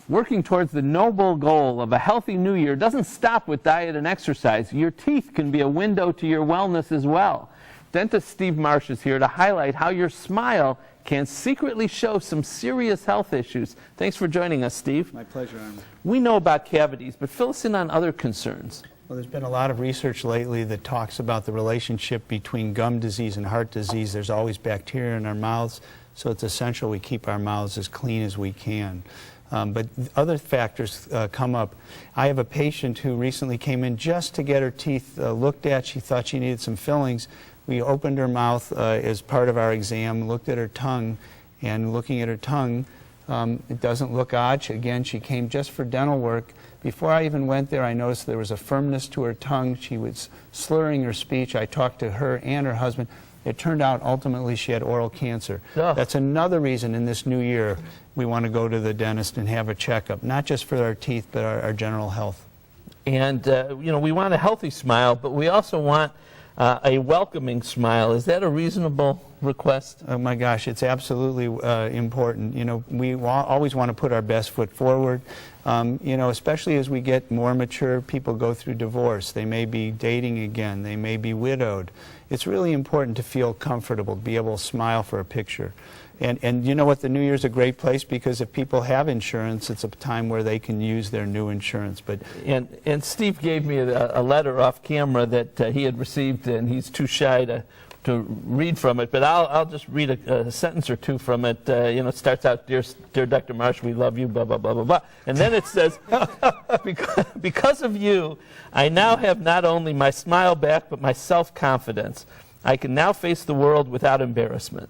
Working towards the noble goal of a healthy new year doesn't stop with diet and exercise. Your teeth can be a window to your wellness as well. Dentist Steve Marsh is here to highlight how your smile can secretly show some serious health issues. Thanks for joining us, Steve. My pleasure, Armin. We know about cavities, but fill us in on other concerns. Well, there's been a lot of research lately that talks about the relationship between gum disease and heart disease. There's always bacteria in our mouths, so it's essential we keep our mouths as clean as we can. But other factors come up. I have a patient who recently came in just to get her teeth looked at. She thought she needed some fillings. We opened her mouth as part of our exam, looked at her tongue, and looking at her tongue, it doesn't look odd. Again, she came just for dental work. Before I even went there, I noticed there was a firmness to her tongue. She was slurring her speech. I talked to her and her husband. It turned out ultimately she had oral cancer. Oh. That's another reason in this new year we want to go to the dentist and have a checkup, not just for our teeth, but our general health. And, you know, we want a healthy smile, but we also want a welcoming smile. Is that a reasonable request? Oh my gosh, it's absolutely important. You know, we always want to put our best foot forward. You know, especially as we get more mature, people go through divorce. They may be dating again. They may be widowed. It's really important to feel comfortable, to be able to smile for a picture. And you know what, the new year's a great place because if people have insurance, it's a time where they can use their new insurance. But And Steve gave me a letter off camera that he had received, and he's too shy to read from it, but I'll just read a sentence or two from it. You know, it starts out, Dear Dr. Marsh, we love you, blah, blah, blah, blah, blah. And then it says, because of you, I now have not only my smile back, but my self-confidence. I can now face the world without embarrassment.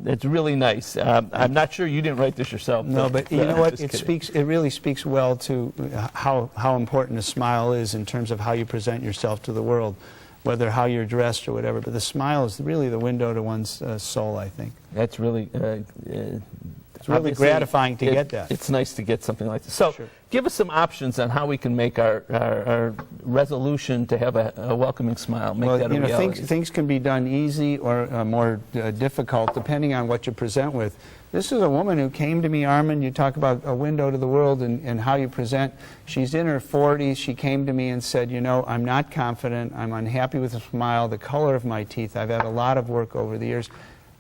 It's really nice. I'm not sure you didn't write this yourself. No, but you know what? It really speaks well to how important a smile is in terms of how you present yourself to the world, whether how you're dressed or whatever. But the smile is really the window to one's soul, I think. That's really it's really gratifying to get that. It's nice to get something like this. So sure. Give us some options on how we can make our resolution to have a welcoming smile, make that a reality. Things can be done easy or more difficult depending on what you present with. This is a woman who came to me, Armin. You talk about a window to the world and how you present. She's in her 40s. She came to me and said, you know, I'm not confident. I'm unhappy with the smile, the color of my teeth. I've had a lot of work over the years.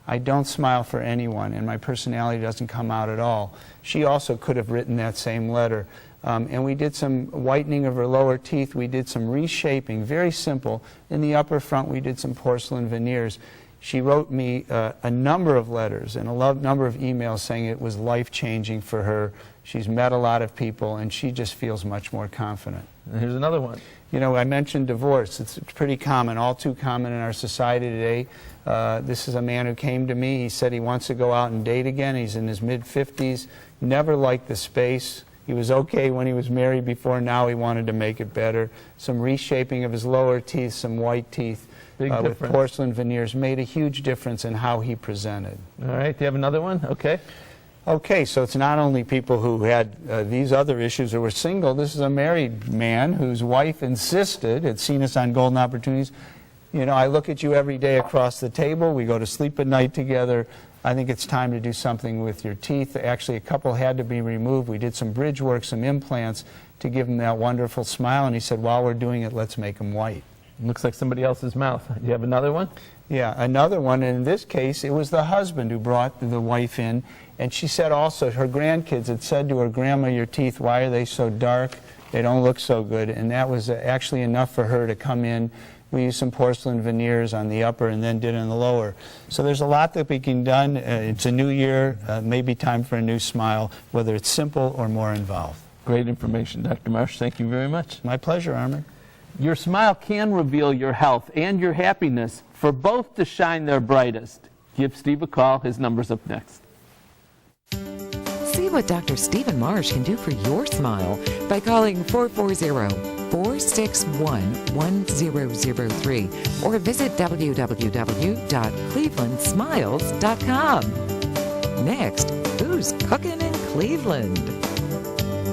I don't smile for anyone, and my personality doesn't come out at all. She also could have written that same letter. And we did some whitening of her lower teeth. We did some reshaping, very simple. In the upper front, we did some porcelain veneers. She wrote me a number of letters and a number of emails saying it was life-changing for her. She's met a lot of people, and she just feels much more confident. And here's another one. You know, I mentioned divorce. It's pretty common, all too common in our society today. This is a man who came to me. He said he wants to go out and date again. He's in his mid-50s, never liked the space. He was okay when he was married before. Now he wanted to make it better. Some reshaping of his lower teeth, some white teeth with porcelain veneers made a huge difference in how he presented. All right. Do you have another one? Okay. Okay, so it's not only people who had these other issues or were single. This is a married man whose wife insisted, had seen us on Golden Opportunities. You know, I look at you every day across the table. We go to sleep at night together. I think it's time to do something with your teeth. Actually, a couple had to be removed. We did some bridge work, some implants to give him that wonderful smile. And he said, while we're doing it, let's make him white. Looks like somebody else's mouth. Do you have another one? Yeah, another one. And in this case, it was the husband who brought the wife in. And she said also, her grandkids had said to her, Grandma, your teeth, why are they so dark? They don't look so good. And that was actually enough for her to come in. We used some porcelain veneers on the upper and then did on the lower. So there's a lot that we can done. It's a new year, maybe time for a new smile, whether it's simple or more involved. Great information, Dr. Marsh. Thank you very much. My pleasure, Armin. Your smile can reveal your health and your happiness for both to shine their brightest. Give Steve a call. His number's up next. See what Dr. Stephen Marsh can do for your smile by calling 440-461-1003 or visit www.clevelandsmiles.com. Next, who's cooking in Cleveland?